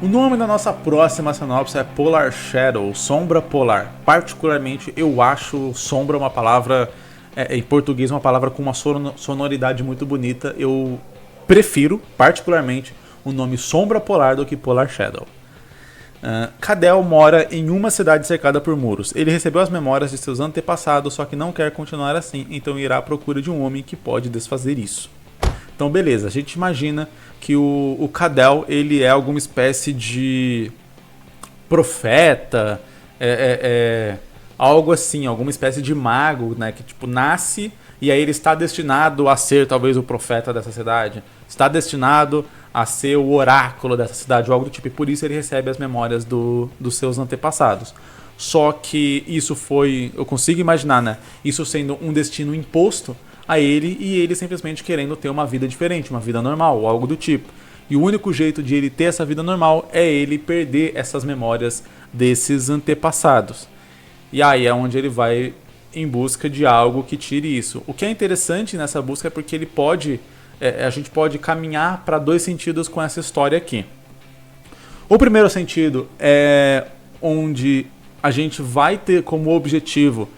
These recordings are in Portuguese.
O nome da nossa próxima sinopse é Polar Shadow, Sombra Polar. Particularmente, eu acho sombra uma palavra, em português, uma palavra com uma sonoridade muito bonita. Eu prefiro, particularmente, o nome Sombra Polar do que Polar Shadow. Cadel mora em uma cidade cercada por muros. Ele recebeu as memórias de seus antepassados, só que não quer continuar assim, então irá à procura de um homem que pode desfazer isso. Então, beleza, a gente imagina que o Cadel, ele é alguma espécie de profeta, algo assim, alguma espécie de mago, né, que tipo nasce e aí ele está destinado a ser talvez o profeta dessa cidade, está destinado a ser o oráculo dessa cidade, ou algo do tipo, e por isso ele recebe as memórias dos seus antepassados. Só que isso foi, eu consigo imaginar, né, isso sendo um destino imposto a ele e ele simplesmente querendo ter uma vida diferente, uma vida normal, ou algo do tipo. E o único jeito de ele ter essa vida normal é ele perder essas memórias desses antepassados. E aí é onde ele vai em busca de algo que tire isso. O que é interessante nessa busca é porque ele pode, a gente pode caminhar para dois sentidos com essa história aqui. O primeiro sentido é onde a gente vai ter como objetivo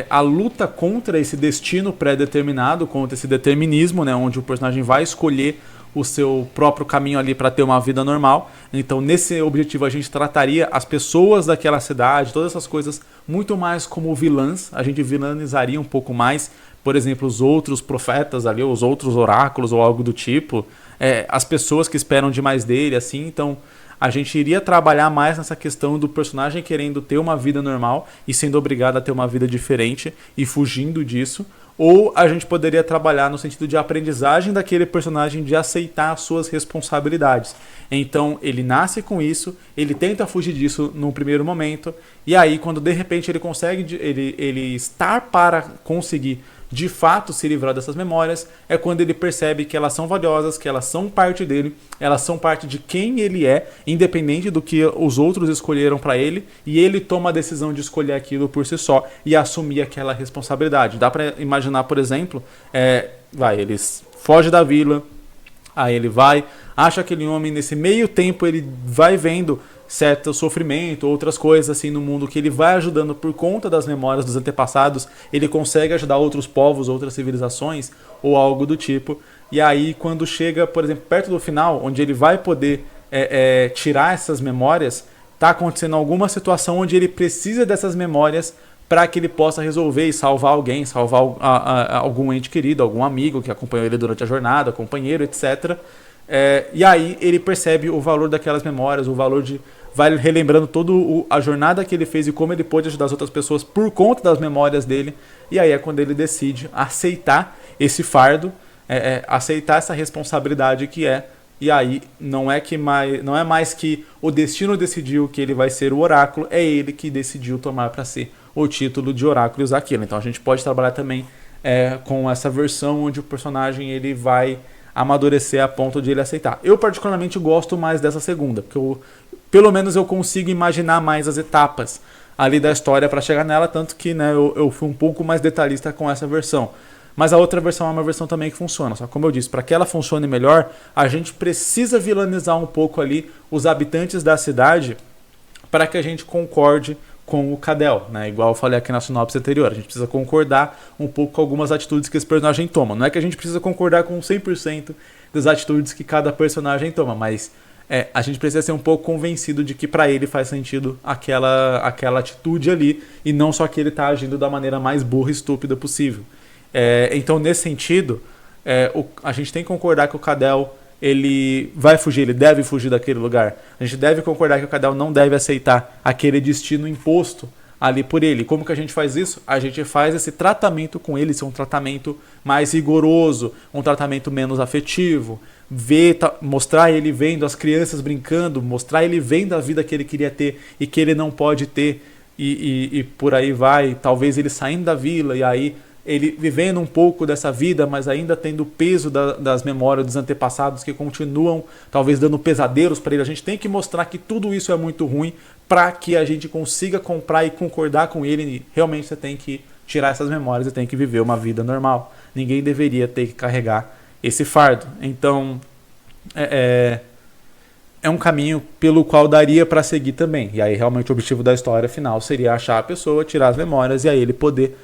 a luta contra esse destino pré-determinado, contra esse determinismo, né, onde o personagem vai escolher o seu próprio caminho ali para ter uma vida normal. Então, nesse objetivo, a gente trataria as pessoas daquela cidade, todas essas coisas, muito mais como vilãs. A gente vilanizaria um pouco mais, por exemplo, os outros profetas ali, os outros oráculos ou algo do tipo, as pessoas que esperam demais dele, assim. Então, a gente iria trabalhar mais nessa questão do personagem querendo ter uma vida normal e sendo obrigado a ter uma vida diferente e fugindo disso. Ou a gente poderia trabalhar no sentido de aprendizagem daquele personagem de aceitar as suas responsabilidades. Então ele nasce com isso, ele tenta fugir disso num primeiro momento, e aí quando de repente ele consegue, ele estar para conseguir de fato se livrar dessas memórias, é quando ele percebe que elas são valiosas, que elas são parte dele, elas são parte de quem ele é, independente do que os outros escolheram para ele, e ele toma a decisão de escolher aquilo por si só e assumir aquela responsabilidade. Dá para imaginar, por exemplo, ele foge da vila, aí ele vai, acha aquele homem, nesse meio tempo ele vai vendo certo sofrimento, outras coisas assim no mundo que ele vai ajudando por conta das memórias dos antepassados, ele consegue ajudar outros povos, outras civilizações ou algo do tipo. E aí quando chega, por exemplo, perto do final, onde ele vai poder tirar essas memórias, tá acontecendo alguma situação onde ele precisa dessas memórias para que ele possa resolver e salvar alguém, salvar algum ente querido, algum amigo que acompanhou ele durante a jornada, companheiro, etc. E aí ele percebe o valor daquelas memórias, o valor de... vai relembrando toda a jornada que ele fez e como ele pôde ajudar as outras pessoas por conta das memórias dele. E aí é quando ele decide aceitar esse fardo, aceitar essa responsabilidade que é. E aí não é mais que o destino decidiu que ele vai ser o oráculo, é ele que decidiu tomar para si o título de oráculo e usar aquilo. Então a gente pode trabalhar também com essa versão onde o personagem ele vai amadurecer a ponto de ele aceitar. Eu particularmente gosto mais dessa segunda, porque pelo menos eu consigo imaginar mais as etapas ali da história para chegar nela, tanto que né, eu fui um pouco mais detalhista com essa versão. Mas a outra versão é uma versão também que funciona. Só que, como eu disse, para que ela funcione melhor, a gente precisa vilanizar um pouco ali os habitantes da cidade para que a gente concorde com o Cadel, né? Igual eu falei aqui na sinopse anterior. A gente precisa concordar um pouco com algumas atitudes que esse personagem toma. Não é que a gente precisa concordar com 100% das atitudes que cada personagem toma, mas a gente precisa ser um pouco convencido de que para ele faz sentido aquela atitude ali e não só que ele está agindo da maneira mais burra e estúpida possível. Então, nesse sentido, a gente tem que concordar que o Cadel ele vai fugir, ele deve fugir daquele lugar. A gente deve concordar que o Cadel não deve aceitar aquele destino imposto ali por ele. Como que a gente faz isso? A gente faz esse tratamento com ele, ser um tratamento mais rigoroso, um tratamento menos afetivo, mostrar ele vendo as crianças brincando, mostrar ele vendo a vida que ele queria ter e que ele não pode ter, e por aí vai, talvez ele saindo da vila e aí ele vivendo um pouco dessa vida, mas ainda tendo o peso das memórias dos antepassados que continuam talvez dando pesadelos para ele. A gente tem que mostrar que tudo isso é muito ruim para que a gente consiga comprar e concordar com ele. E realmente você tem que tirar essas memórias e tem que viver uma vida normal. Ninguém deveria ter que carregar esse fardo. Então, é um caminho pelo qual daria para seguir também. E aí realmente o objetivo da história final seria achar a pessoa, tirar as memórias e aí ele poder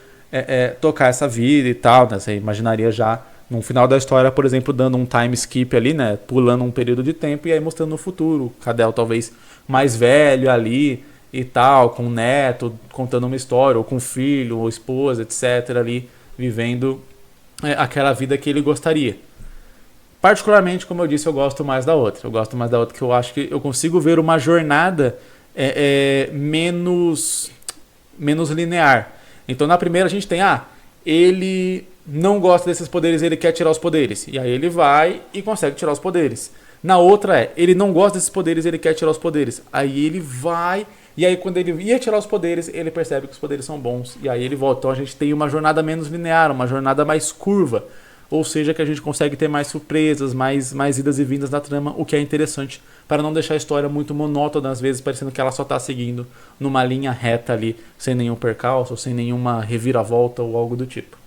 tocar essa vida e tal, né? Você imaginaria já no final da história, por exemplo, dando um time skip ali, né? Pulando um período de tempo e aí mostrando no futuro. O Cadel talvez mais velho ali e tal, com o neto, contando uma história, ou com o filho, ou esposa, etc. ali, vivendo aquela vida que ele gostaria. Particularmente, como eu disse, eu gosto mais da outra. Eu gosto mais da outra que eu acho que eu consigo ver uma jornada menos linear. Então na primeira a gente tem, ele não gosta desses poderes, ele quer tirar os poderes. E aí ele vai e consegue tirar os poderes. Na outra ele não gosta desses poderes, ele quer tirar os poderes. Aí ele vai, e aí quando ele ia tirar os poderes, ele percebe que os poderes são bons. E aí ele volta. Então a gente tem uma jornada menos linear, uma jornada mais curva. Ou seja, que a gente consegue ter mais surpresas, mais idas e vindas na trama, o que é interessante para não deixar a história muito monótona, às vezes parecendo que ela só está seguindo numa linha reta ali, sem nenhum percalço, sem nenhuma reviravolta ou algo do tipo.